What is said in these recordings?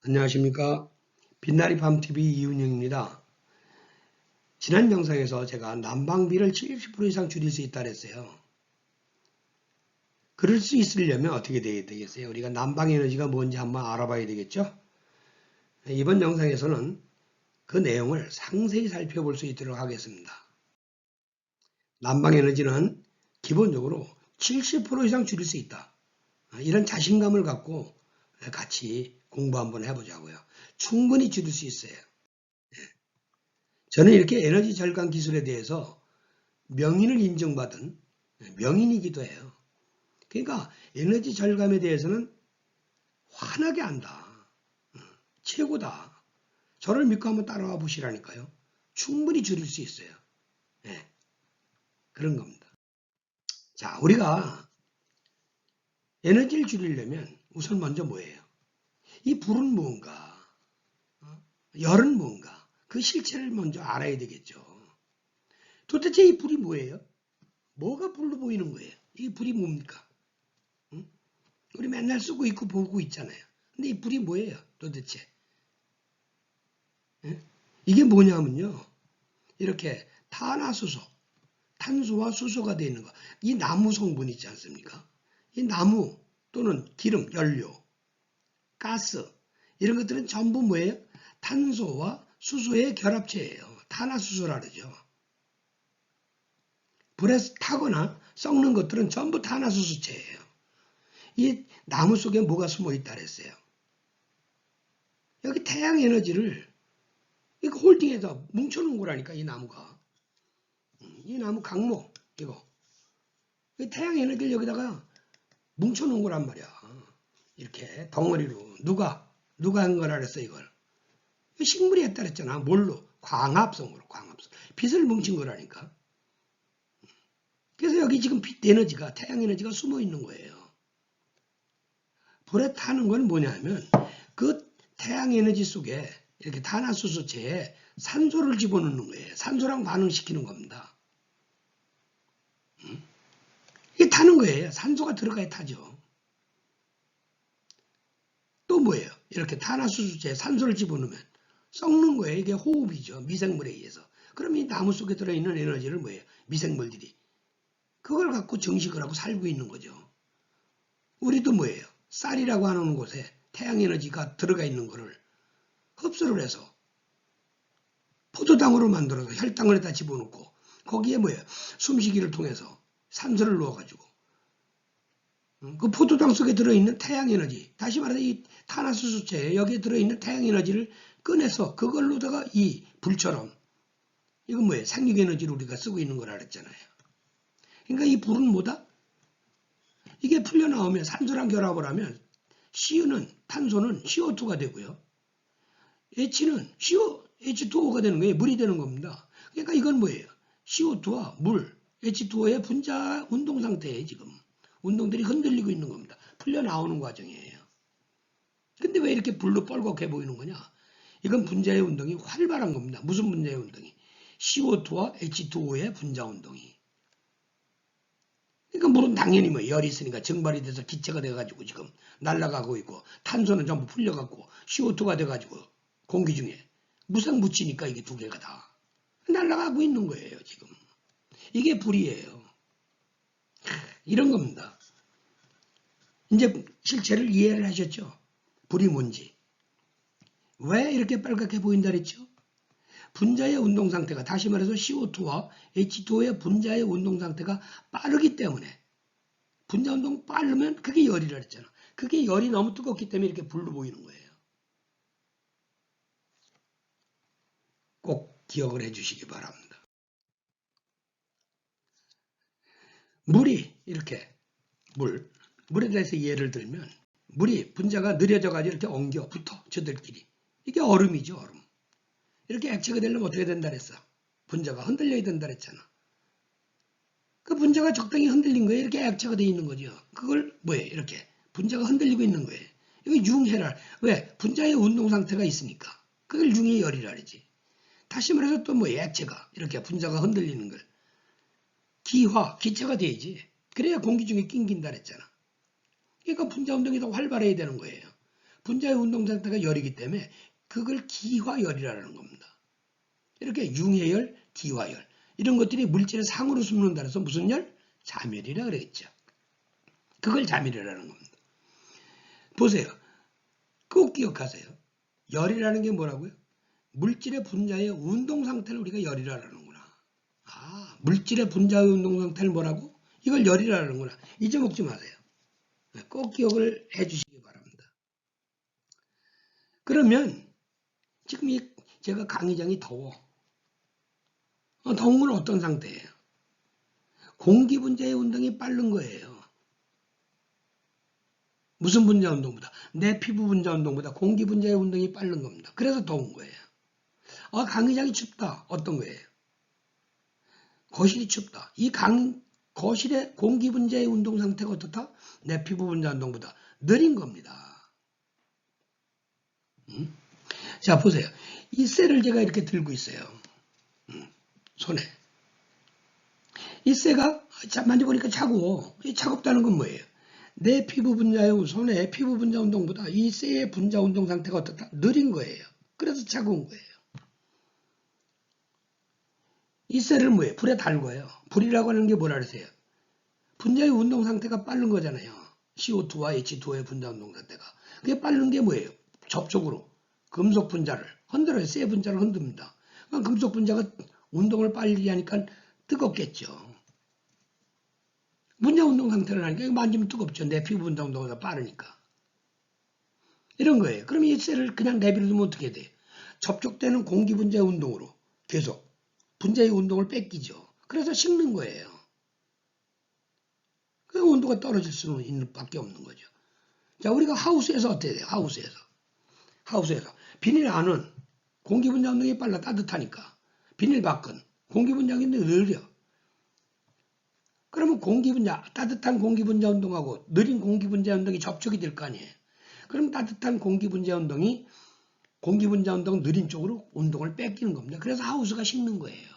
안녕하십니까. 빛나리 밤TV 이윤영입니다. 지난 영상에서 제가 난방비를 70% 이상 줄일 수 있다 그랬어요. 그럴 수 있으려면 어떻게 되겠어요? 우리가 난방에너지가 뭔지 한번 알아봐야 되겠죠? 이번 영상에서는 그 내용을 상세히 살펴볼 수 있도록 하겠습니다. 난방에너지는 기본적으로 70% 이상 줄일 수 있다. 이런 자신감을 갖고 같이 공부 한번 해보자고요. 충분히 줄일 수 있어요. 저는 이렇게 에너지 절감 기술에 대해서 명인을 인정받은 명인이기도 해요. 그러니까 에너지 절감에 대해서는 환하게 안다. 최고다. 저를 믿고 한번 따라와 보시라니까요. 충분히 줄일 수 있어요. 네, 그런 겁니다. 자, 우리가 에너지를 줄이려면 우선 먼저 뭐예요? 이 불은 뭔가, 열은 뭔가, 그 실체를 먼저 알아야 되겠죠. 도대체 이 불이 뭐예요? 뭐가 불로 보이는 거예요? 이 불이 뭡니까? 우리 맨날 쓰고 있고 보고 있잖아요. 근데 이 불이 뭐예요? 도대체? 이게 뭐냐면요. 이렇게 탄화수소, 탄소와 수소가 되어 있는 거. 이 나무 성분 있지 않습니까? 이 나무 또는 기름, 연료, 가스 이런 것들은 전부 뭐예요? 탄소와 수소의 결합체예요. 탄화수소라 그러죠. 불에 타거나 썩는 것들은 전부 탄화수소체예요. 이 나무 속에 뭐가 숨어 있다 그랬어요. 여기 태양 에너지를 이거 홀딩해서 뭉쳐놓은 거라니까 이 나무가. 이 나무 강목 이거. 태양 에너지를 여기다가 뭉쳐놓은 거란 말이야. 이렇게 덩어리로. 누가 한 거라 그랬어 이걸. 식물이 했다 그랬잖아. 뭘로? 광합성으로. 광합성. 빛을 뭉친 거라니까. 그래서 여기 지금 빛 에너지가 태양 에너지가 숨어 있는 거예요. 불에 타는 건 뭐냐면 그 태양 에너지 속에 이렇게 탄화수소체에 산소를 집어넣는 거예요. 산소랑 반응시키는 겁니다. 이게 타는 거예요. 산소가 들어가야 타죠. 또 뭐예요? 이렇게 탄화수소체에 산소를 집어넣으면 썩는 거예요. 이게 호흡이죠. 미생물에 의해서. 그럼 이 나무 속에 들어있는 에너지를 뭐예요? 미생물들이. 그걸 갖고 정식을 하고 살고 있는 거죠. 우리도 뭐예요? 쌀이라고 하는 곳에 태양에너지가 들어가 있는 거를 흡수를 해서 포도당으로 만들어서 혈당을 집어넣고 거기에 뭐예요? 숨쉬기를 통해서 산소를 넣어가지고 그 포도당 속에 들어있는 태양에너지, 다시 말해서 이 탄화수소체에 여기에 들어있는 태양에너지를 꺼내서 그걸로다가 이 불처럼 이건 뭐예요? 생육에너지를 우리가 쓰고 있는 거라 그랬잖아요. 그러니까 이 불은 뭐다? 이게 풀려나오면 산소랑 결합을 하면 CU는 탄소는 CO2가 되고요. H는 H2O가 되는 거예요. 물이 되는 겁니다. 그러니까 이건 뭐예요? CO2와 물, H2O의 분자 운동 상태에 지금 운동들이 흔들리고 있는 겁니다. 풀려나오는 과정이에요. 근데 왜 이렇게 불로 뻘겋게 보이는 거냐? 이건 분자의 운동이 활발한 겁니다. 무슨 분자의 운동이? CO2와 H2O의 분자 운동이. 그러니까 물은 당연히 뭐 열이 있으니까 증발이 돼서 기체가 돼가지고 지금 날아가고 있고 탄소는 전부 풀려갖고 CO2가 돼가지고 공기 중에 무상 묻히니까 이게 두 개가 다 날아가고 있는 거예요 지금. 이게 불이에요. 이런 겁니다. 이제 실체를 이해를 하셨죠? 불이 뭔지. 왜 이렇게 빨갛게 보인다 그랬죠? 분자의 운동 상태가 다시 말해서 CO2와 H2O의 분자의 운동 상태가 빠르기 때문에 분자 운동 빠르면 그게 열이라 그랬잖아. 그게 열이 너무 뜨겁기 때문에 이렇게 불로 보이는 거예요. 꼭 기억을 해 주시기 바랍니다. 물이 이렇게 물에 대해서 예를 들면 물이 분자가 느려져 가지고 이렇게 엉겨 붙어 저들끼리. 이게 얼음이죠. 얼음. 이렇게 액체가 되려면 어떻게 된다 그랬어? 분자가 흔들려야 된다 그랬잖아. 그 분자가 적당히 흔들린 거예요. 이렇게 액체가 되어 있는 거죠. 그걸 뭐예요? 이렇게 분자가 흔들리고 있는 거예요. 이거 융해라. 왜? 분자의 운동 상태가 있으니까. 그걸 융의 열이라 그러지. 다시 말해서 또 뭐 액체가 이렇게 분자가 흔들리는 걸 기체가 돼야지. 그래야 공기 중에 낑긴다 그랬잖아. 그러니까 분자 운동이 더 활발해야 되는 거예요. 분자의 운동 상태가 열이기 때문에 그걸 기화열이라는 겁니다. 이렇게 융해열, 기화열 이런 것들이 물질의 상으로 숨는다 해서 무슨 열? 자멸이라 그랬죠. 그걸 자멸이라는 겁니다. 보세요. 꼭 기억하세요. 열이라는 게 뭐라고요? 물질의 분자의 운동 상태를 우리가 열이라는구나. 물질의 분자의 운동 상태를 뭐라고? 이걸 열이라는구나. 잊어먹지 마세요. 꼭 기억을 해주시기 바랍니다. 그러면 지금 제가 강의장이 더워. 더운 건 어떤 상태예요? 공기 분자의 운동이 빠른 거예요. 무슨 분자 운동보다? 내 피부 분자 운동보다 공기 분자의 운동이 빠른 겁니다. 그래서 더운 거예요. 강의장이 춥다. 어떤 거예요? 거실이 춥다. 거실의 공기 분자의 운동 상태가 어떻다? 내 피부 분자 운동보다 느린 겁니다. 자, 보세요. 이 쇠를 제가 이렇게 들고 있어요. 손에. 이 쇠가 만져보니까 차가워. 이 차갑다는 건 뭐예요? 내 피부 분자의 손의 피부 분자 운동보다 이 쇠의 분자 운동 상태가 어떻다? 느린 거예요. 그래서 차가운 거예요. 이 쇠를 뭐예요? 불에 달궈요. 불이라고 하는 게 뭐라 그러세요? 분자의 운동 상태가 빠른 거잖아요. CO2와 H2오의 분자 운동 상태가. 그게 빠른 게 뭐예요? 접촉으로 금속 분자를 흔들어요. 쇠 분자를 흔듭니다. 금속 분자가 운동을 빨리 하니까 뜨겁겠죠. 분자 운동 상태를 하니까 이거 만지면 뜨겁죠. 내 피부 분자 운동보다 빠르니까. 이런 거예요. 그럼 이 쇠를 그냥 내버려두면 어떻게 돼요? 접촉되는 공기 분자의 운동으로 계속 분자의 운동을 뺏기죠. 그래서 식는 거예요. 그 온도가 떨어질 수는 있는 밖에 없는 거죠. 자, 우리가 하우스에서 어떻게 돼요? 하우스에서. 비닐 안은 공기 분자 운동이 빨라 따뜻하니까. 비닐 밖은 공기 분자 운동이 느려. 그러면 따뜻한 공기 분자 운동하고 느린 공기 분자 운동이 접촉이 될 거 아니에요. 그럼 따뜻한 공기 분자 운동이 공기 분자 운동 느린 쪽으로 운동을 뺏기는 겁니다. 그래서 하우스가 식는 거예요.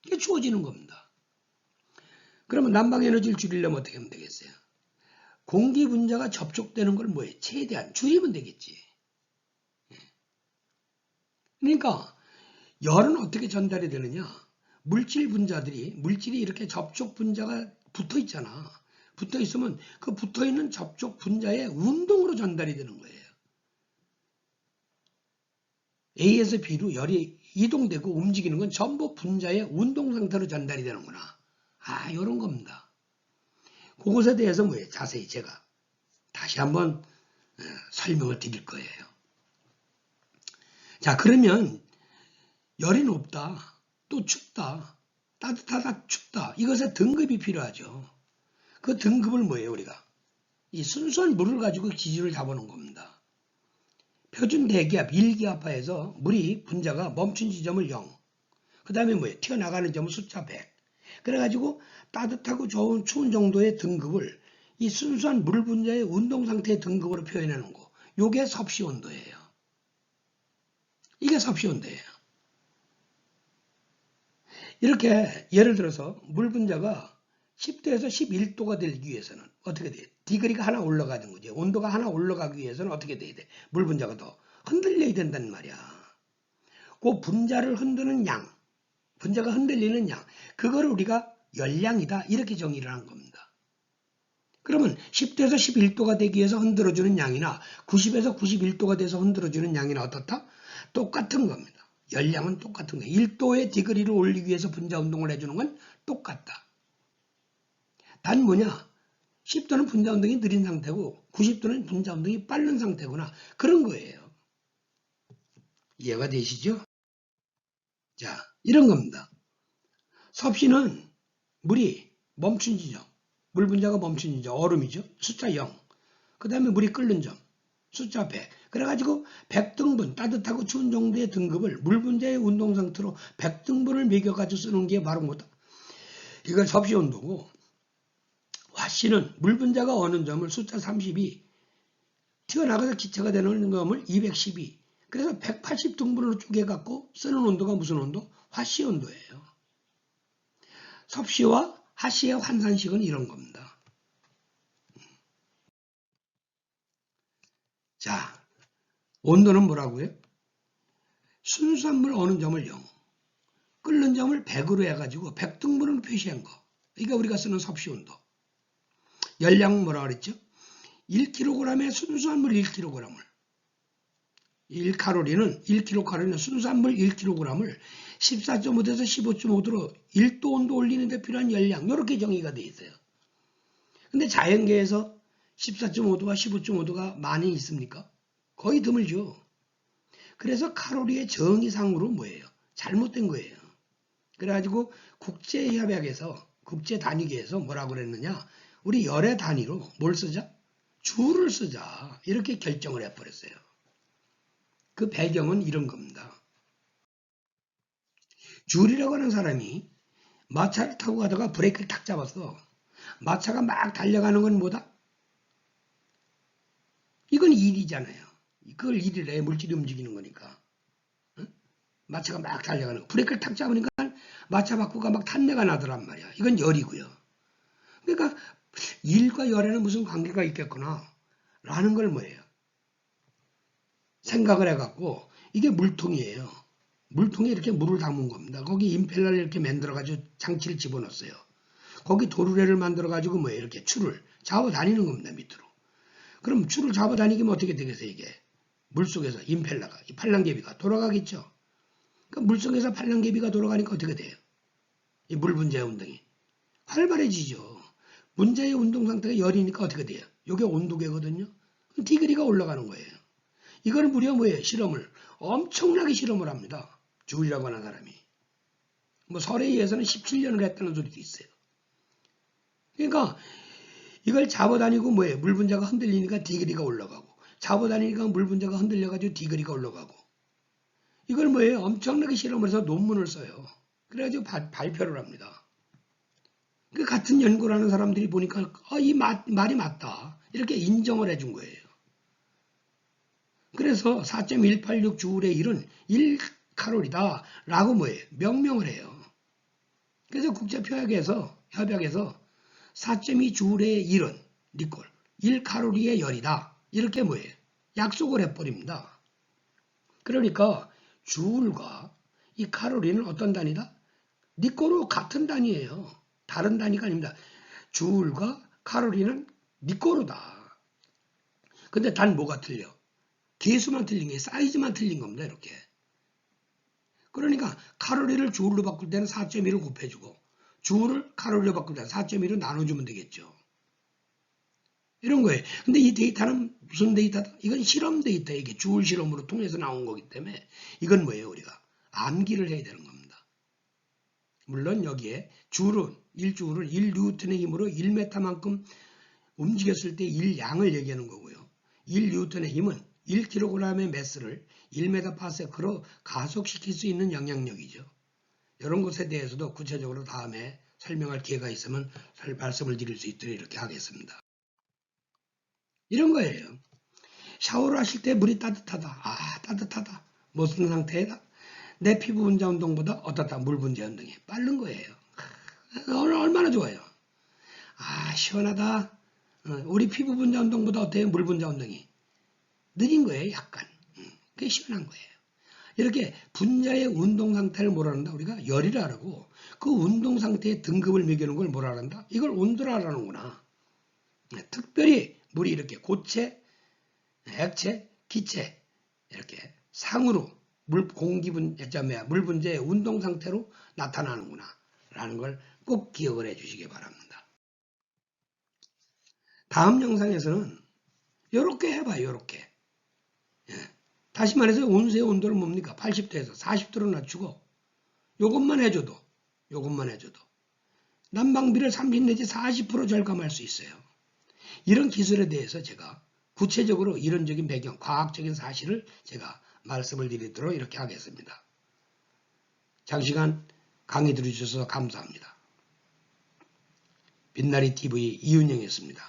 이게 추워지는 겁니다. 그러면 난방 에너지를 줄이려면 어떻게 하면 되겠어요? 공기 분자가 접촉되는 걸 뭐예요? 최대한 줄이면 되겠지. 그러니까 열은 어떻게 전달이 되느냐? 물질이 이렇게 접촉 분자가 붙어 있잖아. 붙어 있으면 그 붙어 있는 접촉 분자의 운동으로 전달이 되는 거예요. A에서 B로 열이 이동되고 움직이는 건 전부 분자의 운동 상태로 전달이 되는구나. 이런 겁니다. 그것에 대해서 뭐예요? 자세히 제가 다시 한번 설명을 드릴 거예요. 자, 그러면 열이 높다, 또 춥다, 따뜻하다, 춥다. 이것에 등급이 필요하죠. 그 등급을 뭐예요, 우리가? 이 순수한 물을 가지고 기준을 잡아놓은 겁니다. 표준 대기압 1기압하에서 물이 분자가 멈춘 지점을 0. 그 다음에 뭐예요? 튀어나가는 점을 숫자 100. 그래가지고 따뜻하고 추운 정도의 등급을 이 순수한 물 분자의 운동 상태의 등급으로 표현해 놓은 거. 요게 섭씨 온도예요. 이게 섭씨 온도예요. 이렇게 예를 들어서 물 분자가 10도에서 11도가 되기 위해서는 어떻게 돼요? 디그리가 하나 올라가는 거죠. 온도가 하나 올라가기 위해서는 어떻게 돼야 돼? 물 분자가 더 흔들려야 된단 말이야. 그 분자를 흔드는 양, 분자가 흔들리는 양, 그거를 우리가 열량이다 이렇게 정의를 한 겁니다. 그러면 10도에서 11도가 되기 위해서 흔들어주는 양이나 90에서 91도가 돼서 흔들어주는 양이나 어떻다? 똑같은 겁니다. 열량은 똑같은 거예요. 1도의 디그리를 올리기 위해서 분자 운동을 해주는 건 똑같다. 단 뭐냐? 10도는 분자 운동이 느린 상태고 90도는 분자 운동이 빠른 상태구나. 그런 거예요. 이해가 되시죠? 자, 이런 겁니다. 섭씨는 물이 멈춘 지점, 물 분자가 멈춘 지점, 얼음이죠. 숫자 0. 그 다음에 물이 끓는 점, 숫자 100. 그래가지고 100등분, 따뜻하고 추운 정도의 등급을 물 분자의 운동 상태로 100등분을 매겨가지고 쓰는 게 바로 뭐다? 이걸 섭씨 온도고, 화씨는 물 분자가 어느 점을 숫자 32, 튀어나가서 기체가 되는 점을 212. 그래서 180등분으로 쪼개갖고 쓰는 온도가 무슨 온도? 화씨 온도예요. 섭씨와 하씨의 환산식은 이런 겁니다. 자, 온도는 뭐라고요? 순수한 물 어느 점을 0, 끓는 점을 100으로 해가지고 100등분으로 표시한 거. 이게 우리가 쓰는 섭씨 온도. 열량은 뭐라 그랬죠? 1kg의 순수한 물 1kg을 1칼로리는 1kcal는 순수한 물 1kg을 14.5도에서 15.5도로 1도 온도 올리는 데 필요한 열량 이렇게 정의가 되어 있어요. 근데 자연계에서 14.5도와 15.5도가 많이 있습니까? 거의 드물죠. 그래서 칼로리의 정의상으로 뭐예요? 잘못된 거예요. 그래가지고 국제협약에서 국제단위계에서 뭐라고 그랬느냐? 우리 열의 단위로 뭘 쓰자? 줄을 쓰자. 이렇게 결정을 해버렸어요. 그 배경은 이런 겁니다. 줄이라고 하는 사람이 마차를 타고 가다가 브레이크를 탁 잡았어. 마차가 막 달려가는 건 뭐다? 이건 일이잖아요. 그걸 일이라 해. 물질이 움직이는 거니까. 응? 마차가 막 달려가는 거. 브레이크를 탁 잡으니까 마차 바꾸가 막 탄내가 나더란 말이야. 이건 열이고요. 그러니까 일과 열에는 무슨 관계가 있겠구나 라는 걸 뭐예요? 생각을 해갖고 이게 물통이에요. 물통에 이렇게 물을 담은 겁니다. 거기 임펠러를 이렇게 만들어가지고 장치를 집어넣었어요. 거기 도르래를 만들어가지고 뭐예요? 이렇게 줄을 잡아다니는 겁니다. 밑으로. 그럼 줄을 잡아다니면 어떻게 되겠어요? 이게 물속에서 임펠러가 이 팔랑개비가 돌아가겠죠. 그 물속에서 팔랑개비가 돌아가니까 어떻게 돼요? 이 물 분자의 운동이 활발해지죠. 분자의 운동 상태가 열이니까 어떻게 돼요? 이게 온도계거든요. 디그리가 올라가는 거예요. 이거는 무려 뭐예요? 실험을 엄청나게 실험을 합니다. 줄이라고 하는 사람이. 뭐 설에 의해서는 17년을 했다는 소리도 있어요. 그러니까 이걸 잡아다니고 뭐예요? 물 분자가 흔들리니까 디그리가 올라가고 잡아다니니까 물 분자가 흔들려가지고 디그리가 올라가고 이걸 뭐예요? 엄청나게 실험을 해서 논문을 써요. 그래가지고 발표를 합니다. 그 같은 연구를 하는 사람들이 보니까 이 말이 맞다. 이렇게 인정을 해준 거예요. 그래서 4.186주울의 1은 1칼로리다 라고 뭐예요? 명명을 해요. 그래서 국제협약에서 4.2주울의 1은 니콜 1칼로리의 열이다. 이렇게 뭐예요? 약속을 해버립니다. 그러니까 주울과 이 칼로리는 어떤 단위다? 니콜로 같은 단위예요. 다른 단위가 아닙니다. 주울과 칼로리는 니콜로다. 근데 단 뭐가 틀려? 개수만 틀린 게 사이즈만 틀린 겁니다. 이렇게. 그러니까 칼로리를 주울로 바꿀 때는 4.1을 곱해주고 주울을 칼로리로 바꿀 때는 4.1로 나눠주면 되겠죠. 이런 거예요. 근데 이 데이터는 무슨 데이터다? 이건 실험 데이터. 이게 주울 실험으로 통해서 나온 거기 때문에 이건 뭐예요? 우리가 암기를 해야 되는 겁니다. 물론 여기에 주울은 1주울은 1뉴턴의 힘으로 1m만큼 움직였을 때 1양을 얘기하는 거고요. 1뉴턴의 힘은 1kg의 매스를 1m/s로 가속시킬 수 있는 영향력이죠. 이런 것에 대해서도 구체적으로 다음에 설명할 기회가 있으면 말씀을 드릴 수 있도록 이렇게 하겠습니다. 이런 거예요. 샤워를 하실 때 물이 따뜻하다. 따뜻하다. 무슨 상태다? 내 피부 분자 운동보다 어떻다? 물 분자 운동이 빠른 거예요. 얼마나 좋아요. 시원하다. 우리 피부 분자 운동보다 어때요? 물 분자 운동이 느린 거예요. 약간. 그게 시원한 거예요. 이렇게 분자의 운동 상태를 뭐라 한다? 우리가 열이라 하고 그 운동 상태의 등급을 매기는 걸 뭐라 한다? 이걸 온도라 하는구나. 특별히 물이 이렇게 고체, 액체, 기체 이렇게 상으로 물 분자의 운동 상태로 나타나는구나 라는 걸 꼭 기억을 해 주시기 바랍니다. 다음 영상에서는 이렇게 해봐요. 이렇게. 다시 말해서 온수의 온도를 뭡니까? 80도에서 40도로 낮추고 요것만 해줘도 난방비를 30 내지 40% 절감할 수 있어요. 이런 기술에 대해서 제가 구체적으로 이론적인 배경, 과학적인 사실을 제가 말씀을 드리도록 이렇게 하겠습니다. 장시간 강의 들어주셔서 감사합니다. 빛나리 TV 이윤영이었습니다.